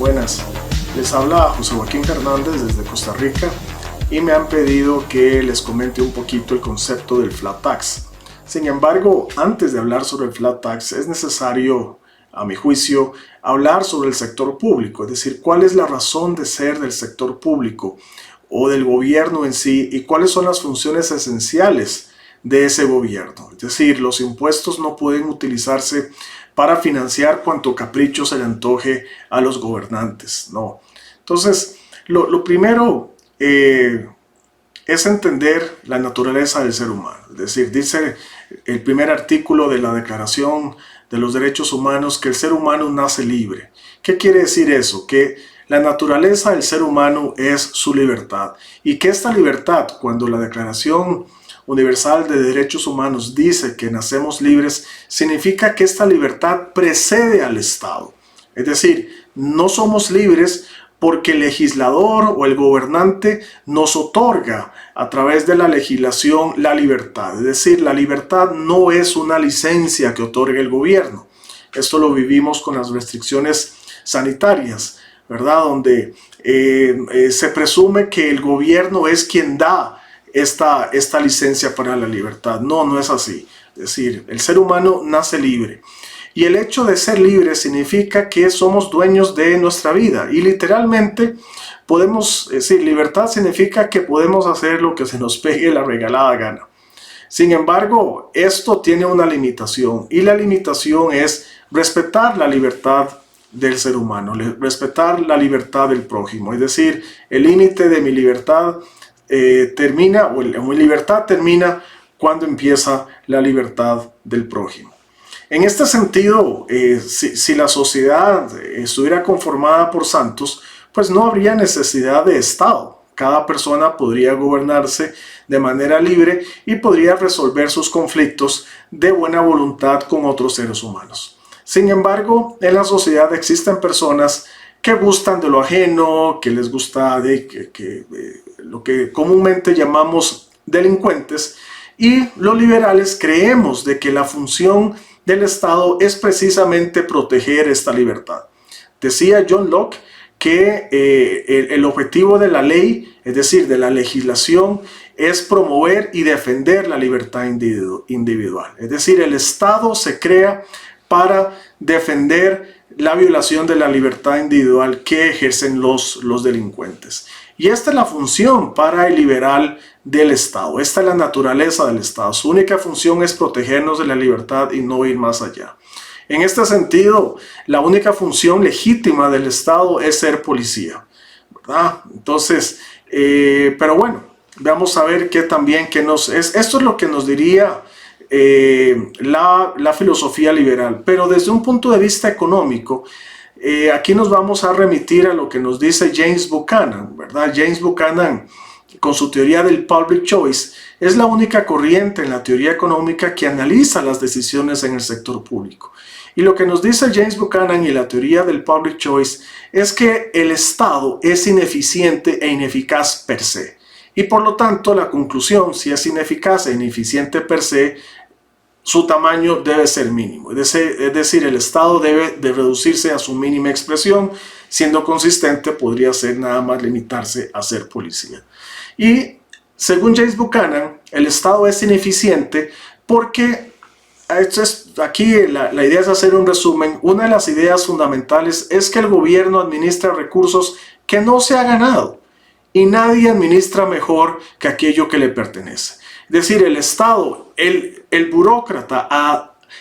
Buenas, les habla José Joaquín Fernández desde Costa Rica y me han pedido que les comente un poquito el concepto del flat tax. Sin embargo, antes de hablar sobre el flat tax es necesario, a mi juicio, hablar sobre el sector público, es decir, cuál es la razón de ser del sector público o del gobierno en sí y cuáles son las funciones esenciales de ese gobierno. Es decir, los impuestos no pueden utilizarse para financiar cuanto capricho se le antoje a los gobernantes, no. Entonces, lo primero es entender la naturaleza del ser humano. Es decir, dice el primer artículo de la Declaración de los Derechos Humanos que el ser humano nace libre. ¿Qué quiere decir eso? Que la naturaleza del ser humano es su libertad y que esta libertad, cuando la Declaración Universal de Derechos Humanos dice que nacemos libres, significa que esta libertad precede al Estado. Es decir, no somos libres porque el legislador o el gobernante nos otorga a través de la legislación la libertad. Es decir, la libertad no es una licencia que otorga el gobierno. Esto lo vivimos con las restricciones sanitarias, ¿verdad? Donde se presume que el gobierno es quien da esta licencia para la libertad. No, no es así. Es decir, el ser humano nace libre. Y el hecho de ser libre significa que somos dueños de nuestra vida. Y literalmente podemos decir, libertad significa que podemos hacer lo que se nos pegue la regalada gana. Sin embargo, esto tiene una limitación. Y la limitación es respetar la libertad del ser humano, respetar la libertad del prójimo. Es decir, el límite de mi libertad termina, o mi libertad termina cuando empieza la libertad del prójimo. En este sentido, si la sociedad estuviera conformada por santos, pues no habría necesidad de Estado. Cada persona podría gobernarse de manera libre y podría resolver sus conflictos de buena voluntad con otros seres humanos. Sin embargo, en la sociedad existen personas que gustan de lo ajeno, que les gusta lo que comúnmente llamamos delincuentes, y los liberales creemos de que la función del Estado es precisamente proteger esta libertad. Decía John Locke que el objetivo de la ley, es decir, de la legislación, es promover y defender la libertad individual. Es decir, el Estado se crea para defender la violación de la libertad individual que ejercen los delincuentes. Y esta es la función para el liberal del Estado. Esta es la naturaleza del Estado. Su única función es protegernos de la libertad y no ir más allá. En este sentido, la única función legítima del Estado es ser policía, ¿verdad? Entonces, pero bueno, vamos a ver esto es lo que nos diría la filosofía liberal. Pero desde un punto de vista económico, aquí nos vamos a remitir a lo que nos dice James Buchanan, ¿verdad? James Buchanan, con su teoría del public choice, es la única corriente en la teoría económica que analiza las decisiones en el sector público. Y lo que nos dice James Buchanan y la teoría del public choice es que el Estado es ineficiente e ineficaz per se. Y por lo tanto, la conclusión, si es ineficaz e ineficiente per se, su tamaño debe ser mínimo. Es decir, el Estado debe de reducirse a su mínima expresión. Siendo consistente, podría ser nada más limitarse a ser policía. Y según James Buchanan, el Estado es ineficiente porque, aquí la idea es hacer un resumen, una de las ideas fundamentales es que el gobierno administra recursos que no se ha ganado y nadie administra mejor que aquello que le pertenece. Es decir, el Estado, el burócrata,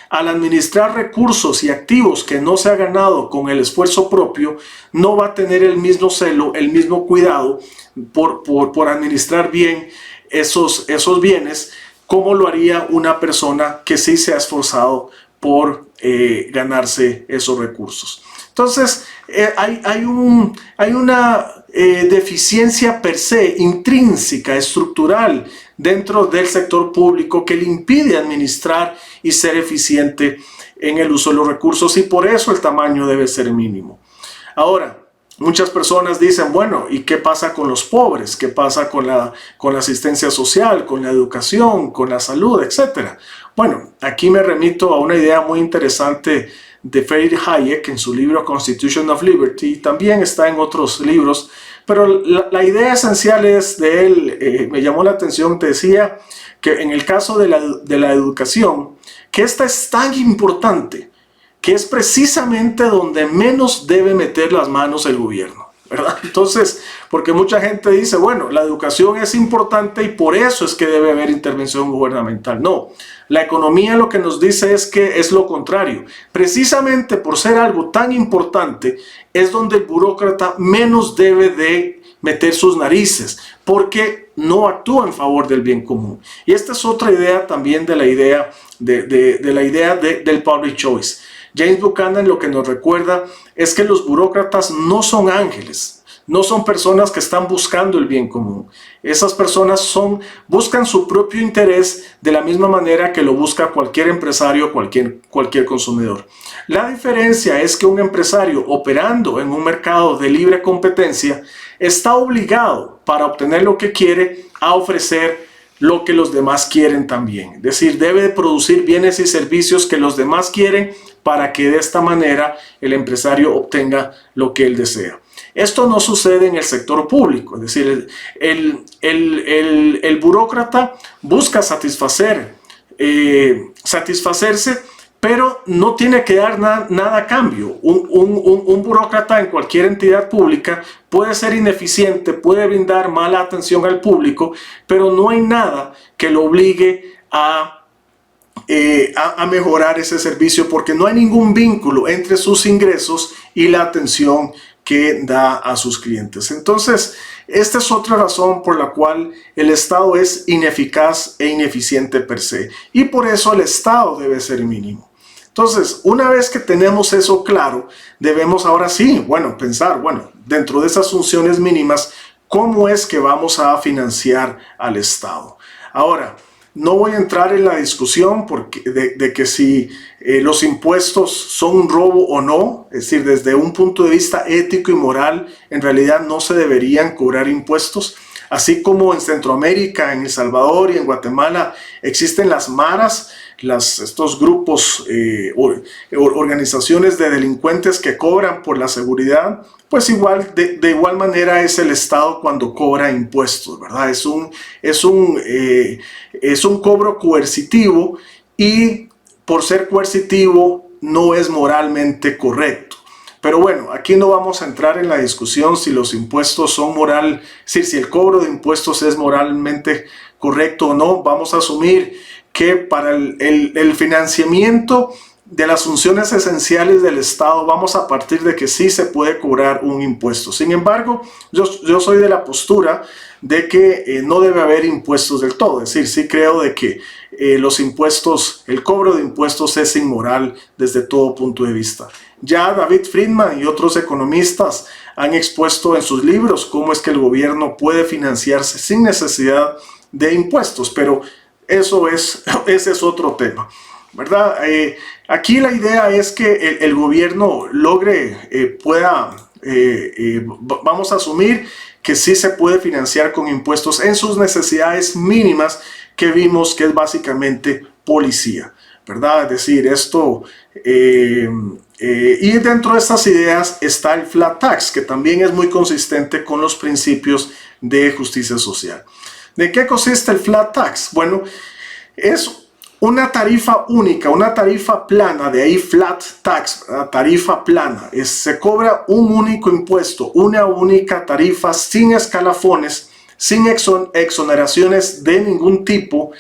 al administrar recursos y activos que no se ha ganado con el esfuerzo propio, no va a tener el mismo celo, el mismo cuidado por administrar bien esos bienes, como lo haría una persona que sí se ha esforzado por ganarse esos recursos. Entonces, hay una deficiencia per se, intrínseca, estructural, dentro del sector público que le impide administrar y ser eficiente en el uso de los recursos, y por eso el tamaño debe ser mínimo. Ahora, muchas personas dicen, bueno, ¿y qué pasa con los pobres? ¿Qué pasa con la asistencia social, con la educación, con la salud, etcétera? Bueno, aquí me remito a una idea muy interesante de Friedrich Hayek en su libro Constitution of Liberty, también está en otros libros, pero la idea esencial es de él, me llamó la atención, te decía que en el caso de la educación, que esta es tan importante, que es precisamente donde menos debe meter las manos el gobierno, ¿verdad? Entonces, porque mucha gente dice, bueno, la educación es importante y por eso es que debe haber intervención gubernamental. No, la economía lo que nos dice es que es lo contrario. Precisamente por ser algo tan importante es donde el burócrata menos debe de meter sus narices, porque no actúa en favor del bien común. Y esta es otra idea también de la idea, del public choice. James Buchanan lo que nos recuerda es que los burócratas no son ángeles, no son personas que están buscando el bien común. Esas personas buscan su propio interés de la misma manera que lo busca cualquier empresario, cualquier consumidor. La diferencia es que un empresario operando en un mercado de libre competencia está obligado, para obtener lo que quiere, a ofrecer lo que los demás quieren también. Es decir, debe de producir bienes y servicios que los demás quieren para que de esta manera el empresario obtenga lo que él desea. Esto no sucede en el sector público, es decir, el burócrata busca satisfacerse, pero no tiene que dar nada a cambio. Un burócrata en cualquier entidad pública puede ser ineficiente, puede brindar mala atención al público, pero no hay nada que lo obligue a mejorar ese servicio, porque no hay ningún vínculo entre sus ingresos y la atención que da a sus clientes. Entonces, esta es otra razón por la cual el Estado es ineficaz e ineficiente per se, y por eso el Estado debe ser mínimo. Entonces, una vez que tenemos eso claro, debemos ahora sí, pensar, dentro de esas funciones mínimas, ¿cómo es que vamos a financiar al Estado? Ahora, no voy a entrar en la discusión de que si los impuestos son un robo o no, es decir, desde un punto de vista ético y moral, en realidad no se deberían cobrar impuestos. Así como en Centroamérica, en El Salvador y en Guatemala existen las maras, estos grupos, organizaciones de delincuentes que cobran por la seguridad, pues de igual manera es el Estado cuando cobra impuestos, ¿verdad? Es un cobro coercitivo, y por ser coercitivo no es moralmente correcto. Pero bueno, aquí no vamos a entrar en la discusión si los impuestos son si el cobro de impuestos es moralmente correcto o no. Vamos a asumir que para el financiamiento de las funciones esenciales del Estado vamos a partir de que sí se puede cobrar un impuesto. Sin embargo, yo soy de la postura de que no debe haber impuestos del todo. Es decir, sí creo de que el cobro de impuestos es inmoral desde todo punto de vista. Ya David Friedman y otros economistas han expuesto en sus libros cómo es que el gobierno puede financiarse sin necesidad de impuestos, pero ese es otro tema, ¿verdad? Aquí la idea es que el gobierno vamos a asumir que sí se puede financiar con impuestos en sus necesidades mínimas, que vimos que es básicamente policía, ¿verdad? Es decir, y dentro de estas ideas está el flat tax, que también es muy consistente con los principios de justicia social. ¿De qué consiste el flat tax? Bueno, es una tarifa única, una tarifa plana, de ahí flat tax, tarifa plana. Se cobra un único impuesto, una única tarifa, sin escalafones, sin exoneraciones de ningún tipo,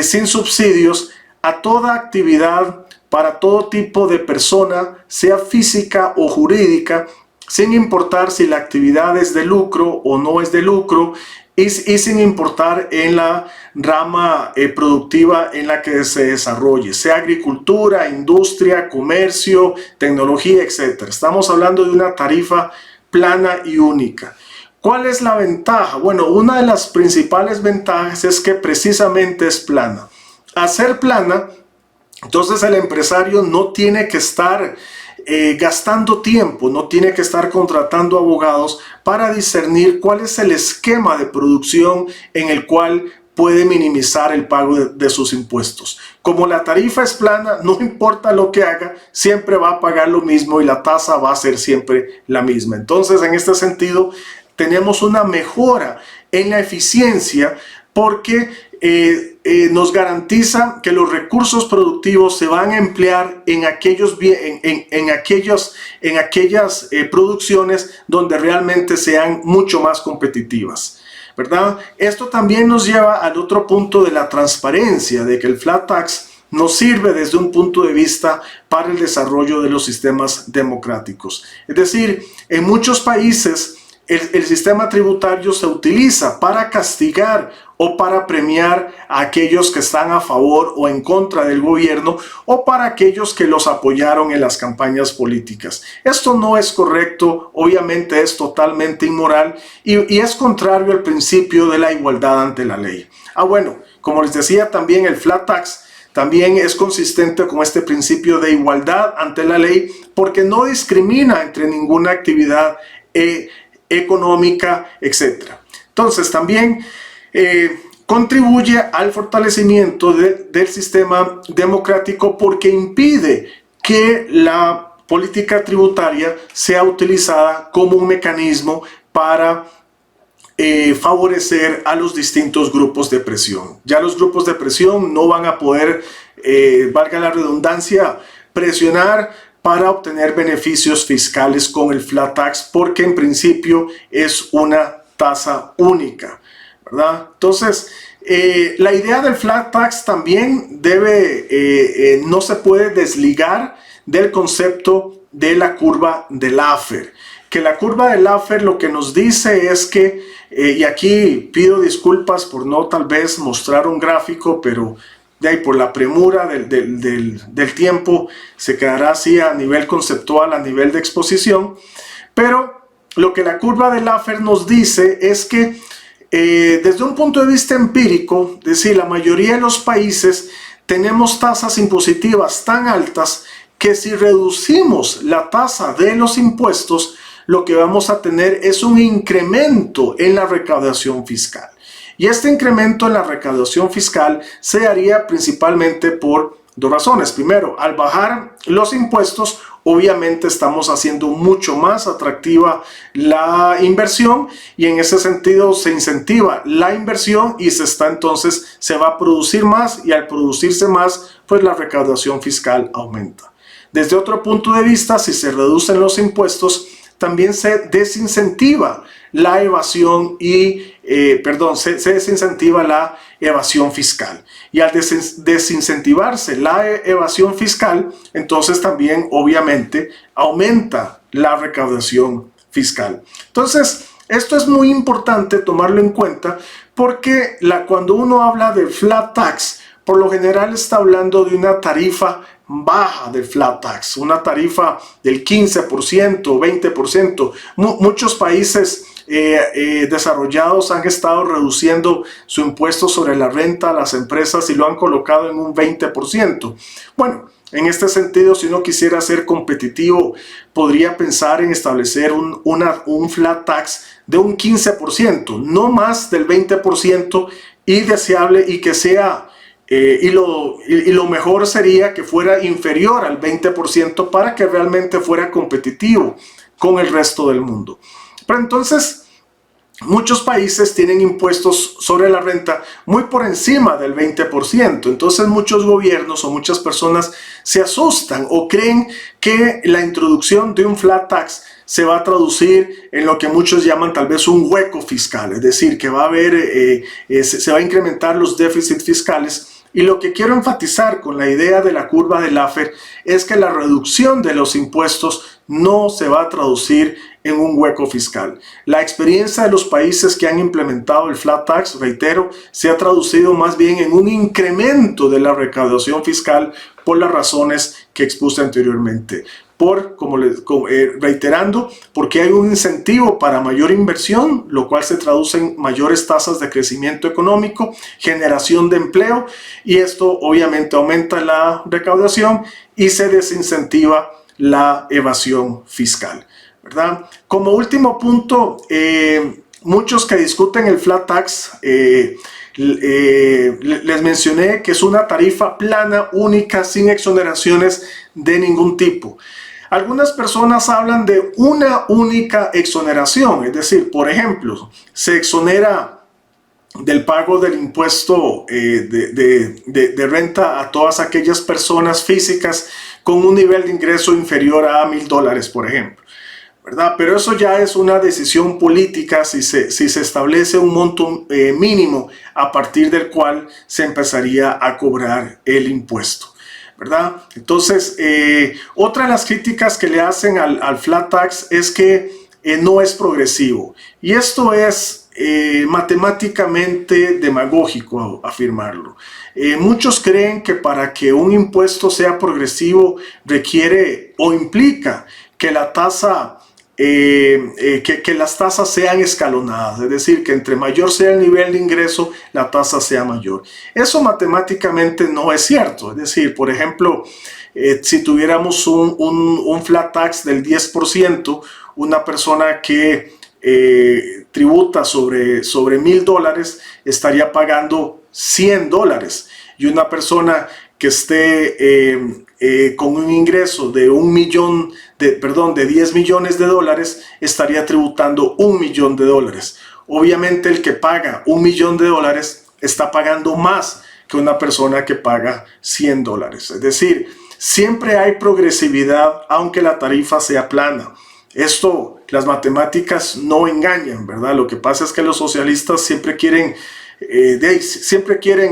sin subsidios, a toda actividad, para todo tipo de persona, sea física o jurídica, sin importar si la actividad es de lucro o no es de lucro, y sin importar en la rama productiva en la que se desarrolle, sea agricultura, industria, comercio, tecnología, etc. Estamos hablando de una tarifa plana y única. ¿Cuál es la ventaja? Bueno, una de las principales ventajas es que precisamente es plana. Al ser plana, entonces el empresario no tiene que estar gastando tiempo, no tiene que estar contratando abogados para discernir cuál es el esquema de producción en el cual puede minimizar el pago de sus impuestos. Como la tarifa es plana, no importa lo que haga, siempre va a pagar lo mismo y la tasa va a ser siempre la misma. Entonces, en este sentido, tenemos una mejora en la eficiencia porque nos garantiza que los recursos productivos se van a emplear en aquellas producciones donde realmente sean mucho más competitivas, ¿verdad? Esto también nos lleva al otro punto de la transparencia, de que el flat tax nos sirve desde un punto de vista para el desarrollo de los sistemas democráticos. Es decir, en muchos países el sistema tributario se utiliza para castigar o para premiar a aquellos que están a favor o en contra del gobierno o para aquellos que los apoyaron en las campañas políticas. Esto no es correcto, obviamente es totalmente inmoral y es contrario al principio de la igualdad ante la ley. Bueno, como les decía, también el flat tax también es consistente con este principio de igualdad ante la ley porque no discrimina entre ninguna actividad económica, etc. Entonces también contribuye al fortalecimiento del sistema democrático porque impide que la política tributaria sea utilizada como un mecanismo para favorecer a los distintos grupos de presión. Ya los grupos de presión no van a poder, valga la redundancia, presionar para obtener beneficios fiscales con el flat tax, porque en principio es una tasa única, ¿verdad? Entonces, la idea del flat tax también no se puede desligar del concepto de la curva de Laffer, que la curva de Laffer lo que nos dice es que, y aquí pido disculpas por no tal vez mostrar un gráfico, pero de ahí por la premura del tiempo se quedará así a nivel conceptual, a nivel de exposición. Pero lo que la curva de Laffer nos dice es que desde un punto de vista empírico, es decir, la mayoría de los países tenemos tasas impositivas tan altas que si reducimos la tasa de los impuestos, lo que vamos a tener es un incremento en la recaudación fiscal. Y este incremento en la recaudación fiscal se haría principalmente por dos razones. Primero, al bajar los impuestos, obviamente estamos haciendo mucho más atractiva la inversión y en ese sentido se incentiva la inversión y entonces se va a producir más y al producirse más, pues la recaudación fiscal aumenta. Desde otro punto de vista, si se reducen los impuestos, también se desincentiva la evasión se desincentiva la evasión fiscal. Y al desincentivarse la evasión fiscal, entonces también obviamente aumenta la recaudación fiscal. Entonces, esto es muy importante tomarlo en cuenta porque cuando uno habla de flat tax, por lo general está hablando de una tarifa baja del flat tax, una tarifa del 15%, 20%. Muchos países desarrollados han estado reduciendo su impuesto sobre la renta a las empresas y lo han colocado en un 20%. Bueno, en este sentido, si uno quisiera ser competitivo, podría pensar en establecer un flat tax de un 15%, no más del 20%, y deseable y que sea y lo mejor sería que fuera inferior al 20% para que realmente fuera competitivo con el resto del mundo. Pero entonces, muchos países tienen impuestos sobre la renta muy por encima del 20%. Entonces, muchos gobiernos o muchas personas se asustan o creen que la introducción de un flat tax se va a traducir en lo que muchos llaman tal vez un hueco fiscal. Es decir, que va a haber, se va a incrementar los déficits fiscales. Y lo que quiero enfatizar con la idea de la curva de Laffer es que la reducción de los impuestos no se va a traducir en un hueco fiscal. La experiencia de los países que han implementado el flat tax, reitero, se ha traducido más bien en un incremento de la recaudación fiscal por las razones que expuse anteriormente. Reiterando, porque hay un incentivo para mayor inversión, lo cual se traduce en mayores tasas de crecimiento económico, generación de empleo, y esto obviamente aumenta la recaudación y se desincentiva la evasión fiscal, ¿verdad? Como último punto, muchos que discuten el flat tax Les mencioné que es una tarifa plana, única, sin exoneraciones de ningún tipo. Algunas personas hablan de una única exoneración, es decir, por ejemplo, se exonera del pago del impuesto de renta a todas aquellas personas físicas con un nivel de ingreso inferior a $1,000, por ejemplo, ¿verdad? Pero eso ya es una decisión política si se establece un monto mínimo a partir del cual se empezaría a cobrar el impuesto, ¿verdad? Entonces, otra de las críticas que le hacen al flat tax es que no es progresivo, y esto es matemáticamente demagógico afirmarlo. Muchos creen que para que un impuesto sea progresivo requiere o implica que la tasa que las tasas sean escalonadas, es decir, que entre mayor sea el nivel de ingreso, la tasa sea mayor. Eso matemáticamente no es cierto. Es decir, por ejemplo, si tuviéramos un flat tax del 10%, una persona que tributa sobre $1,000 estaría pagando $100, y una persona que esté con un ingreso de de 10 millones de dólares estaría tributando $1 millón. Obviamente el que paga $1 millón está pagando más que una persona que paga $100. Es decir, siempre hay progresividad aunque la tarifa sea plana. Esto, las matemáticas no engañan, ¿verdad? Lo que pasa es que los socialistas siempre quieren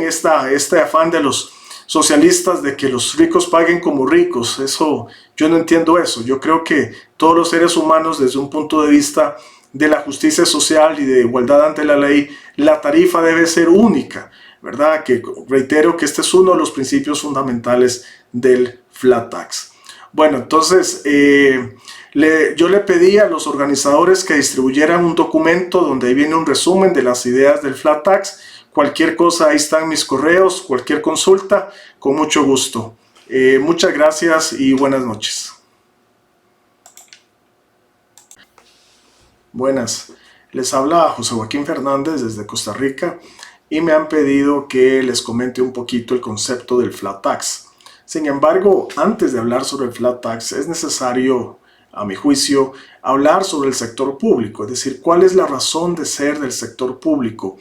este afán de los socialistas de que los ricos paguen como ricos. Eso, yo no entiendo eso. Yo creo que todos los seres humanos, desde un punto de vista de la justicia social y de igualdad ante la ley, la tarifa debe ser única, ¿verdad? Que reitero que este es uno de los principios fundamentales del flat tax. Bueno, entonces yo le pedí a los organizadores que distribuyeran un documento donde viene un resumen de las ideas del flat tax. Cualquier cosa, ahí están mis correos, cualquier consulta, con mucho gusto. Muchas gracias y buenas noches. Buenas, les habla José Joaquín Fernández desde Costa Rica y me han pedido que les comente un poquito el concepto del flat tax. Sin embargo, antes de hablar sobre el flat tax, es necesario, a mi juicio, hablar sobre el sector público, es decir, cuál es la razón de ser del sector público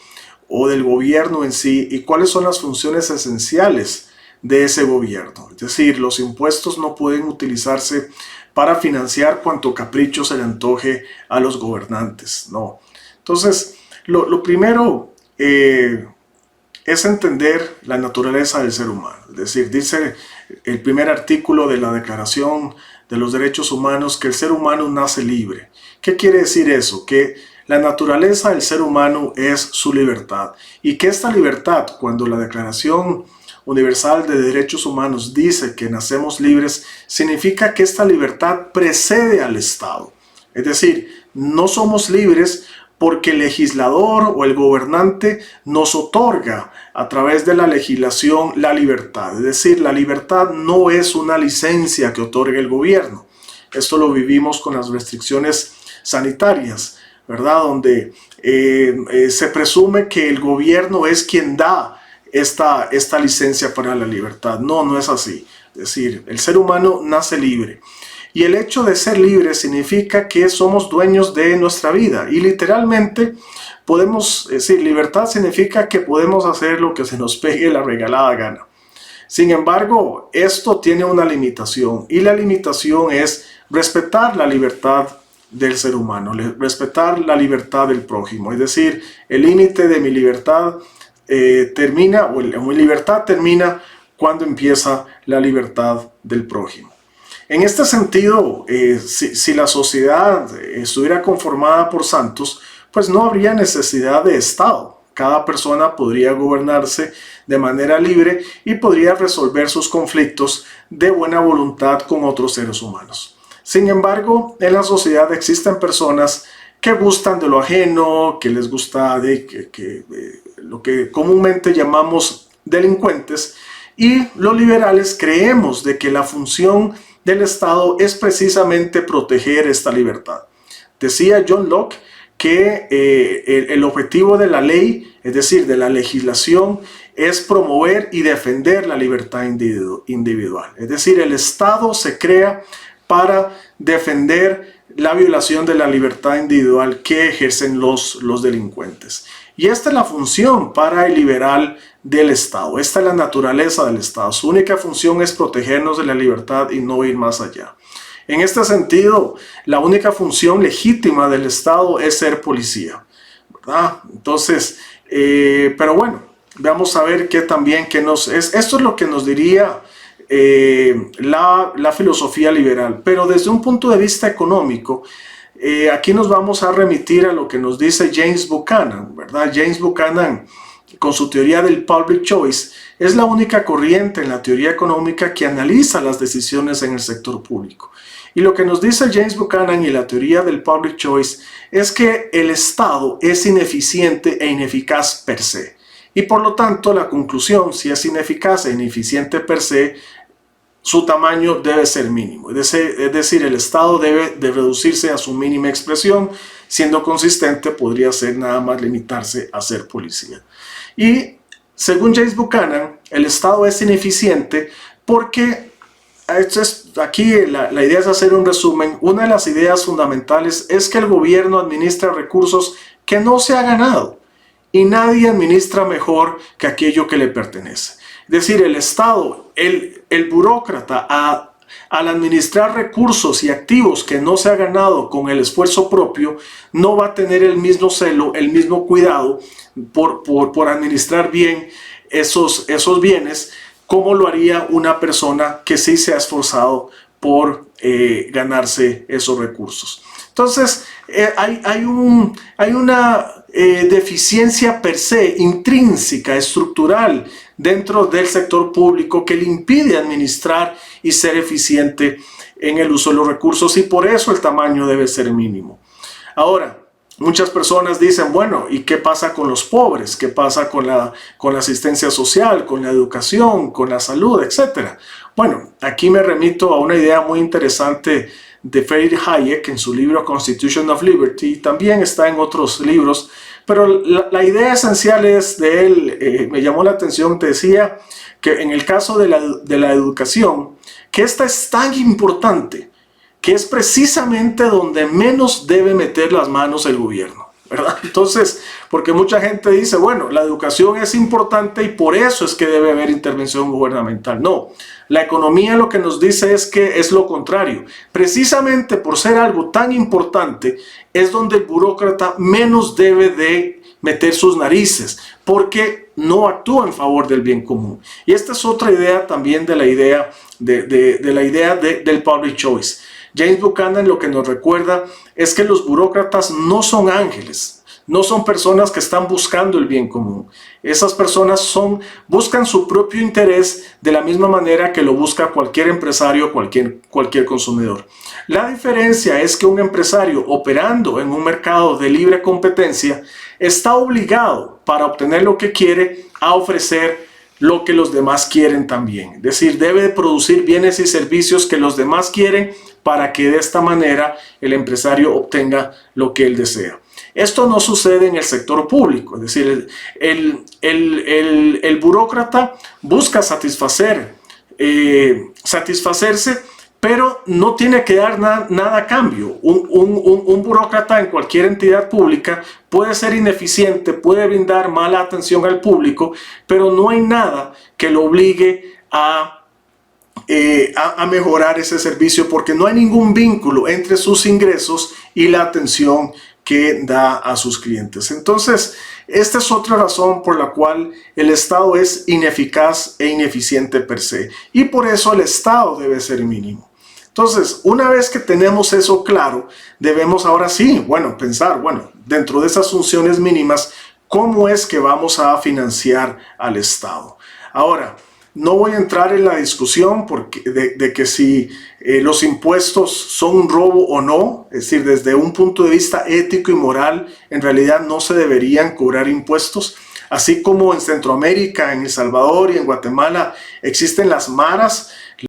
o del gobierno en sí, y cuáles son las funciones esenciales de ese gobierno. Es decir, los impuestos no pueden utilizarse para financiar cuanto capricho se le antoje a los gobernantes, no. Entonces, lo primero es entender la naturaleza del ser humano. Es decir, dice el primer artículo de la Declaración de los Derechos Humanos que el ser humano nace libre. ¿Qué quiere decir eso? Que la naturaleza del ser humano es su libertad, y que esta libertad, cuando la Declaración Universal de Derechos Humanos dice que nacemos libres, significa que esta libertad precede al Estado. Es decir, no somos libres porque el legislador o el gobernante nos otorga a través de la legislación la libertad. Es decir, la libertad no es una licencia que otorga el gobierno. Esto lo vivimos con las restricciones sanitarias, ¿verdad? Donde se presume que el gobierno es quien da esta licencia para la libertad. No, no es así. Es decir, el ser humano nace libre. Y el hecho de ser libre significa que somos dueños de nuestra vida. Y literalmente podemos decir, libertad significa que podemos hacer lo que se nos pegue la regalada gana. Sin embargo, esto tiene una limitación. Y la limitación es respetar la libertad del ser humano, respetar la libertad del prójimo. Es decir, el límite de mi libertad termina cuando empieza la libertad del prójimo. En este sentido, si la sociedad estuviera conformada por santos, pues no habría necesidad de Estado. Cada persona podría gobernarse de manera libre y podría resolver sus conflictos de buena voluntad con otros seres humanos. Sin embargo, en la sociedad existen personas que gustan de lo ajeno, que les gusta lo que comúnmente llamamos delincuentes, y los liberales creemos de que la función del Estado es precisamente proteger esta libertad. Decía John Locke que el objetivo de la ley, es decir, de la legislación, es promover y defender la libertad individual. Es decir, el Estado se crea para defender la violación de la libertad individual que ejercen los delincuentes. Y esta es la función para el liberal del Estado. Esta es la naturaleza del Estado. Su única función es protegernos de la libertad y no ir más allá. En este sentido, la única función legítima del Estado es ser policía, ¿verdad? Entonces, pero bueno, vamos a ver qué también esto es lo que nos diría la filosofía liberal. Pero desde un punto de vista económico, aquí nos vamos a remitir a lo que nos dice James Buchanan, ¿verdad? James Buchanan, con su teoría del public choice, es la única corriente en la teoría económica que analiza las decisiones en el sector público. Y lo que nos dice James Buchanan y la teoría del public choice es que el Estado es ineficiente e ineficaz per se. Y por lo tanto, la conclusión, si es ineficaz e ineficiente per se, su tamaño debe ser mínimo. Es decir, el Estado debe de reducirse a su mínima expresión. Siendo consistente, podría ser nada más limitarse a ser policía. Y según James Buchanan, el Estado es ineficiente porque, aquí la idea es hacer un resumen, una de las ideas fundamentales es que el gobierno administra recursos que no se ha ganado y nadie administra mejor que aquello que le pertenece. Es decir, el Estado, el burócrata, al administrar recursos y activos que no se ha ganado con el esfuerzo propio, no va a tener el mismo celo, el mismo cuidado por administrar bien esos bienes, como lo haría una persona que sí se ha esforzado por ganarse esos recursos. Entonces, hay una deficiencia per se, intrínseca, estructural, dentro del sector público que le impide administrar y ser eficiente en el uso de los recursos, y por eso el tamaño debe ser mínimo. Ahora, muchas personas dicen, bueno, ¿y qué pasa con los pobres? ¿Qué pasa con la asistencia social, con la educación, con la salud, etcétera? Bueno, aquí me remito a una idea muy interesante de Friedrich Hayek en su libro Constitution of Liberty, también está en otros libros, pero la idea esencial es de él, me llamó la atención, te decía que en el caso de la educación, que esta es tan importante, que es precisamente donde menos debe meter las manos el gobierno, ¿verdad? Entonces, porque mucha gente dice, bueno, la educación es importante y por eso es que debe haber intervención gubernamental. No, la economía lo que nos dice es que es lo contrario. Precisamente por ser algo tan importante es donde el burócrata menos debe de meter sus narices, porque no actúa en favor del bien común. Y esta es otra idea también de la idea del public choice. James Buchanan lo que nos recuerda es que los burócratas no son ángeles, no son personas que están buscando el bien común. Esas personas buscan su propio interés de la misma manera que lo busca cualquier empresario, cualquier consumidor. La diferencia es que un empresario operando en un mercado de libre competencia está obligado, para obtener lo que quiere, a ofrecer lo que los demás quieren también. Es decir, debe de producir bienes y servicios que los demás quieren para que de esta manera el empresario obtenga lo que él desea. Esto no sucede en el sector público, es decir, el burócrata busca satisfacerse, pero no tiene que dar nada a cambio. Un burócrata en cualquier entidad pública puede ser ineficiente, puede brindar mala atención al público, pero no hay nada que lo obligue a mejorar ese servicio, porque no hay ningún vínculo entre sus ingresos y la atención que da a sus clientes. Entonces, esta es otra razón por la cual el Estado es ineficaz e ineficiente per se, y por eso el Estado debe ser mínimo. Entonces, una vez que tenemos eso claro, debemos ahora sí, pensar, dentro de esas funciones mínimas, ¿cómo es que vamos a financiar al Estado? Ahora, no voy a entrar en la discusión de que si los impuestos son un robo o no, es decir, desde un punto de vista ético y moral, en realidad no se deberían cobrar impuestos. Así como en Centroamérica, en El Salvador y en Guatemala existen las maras,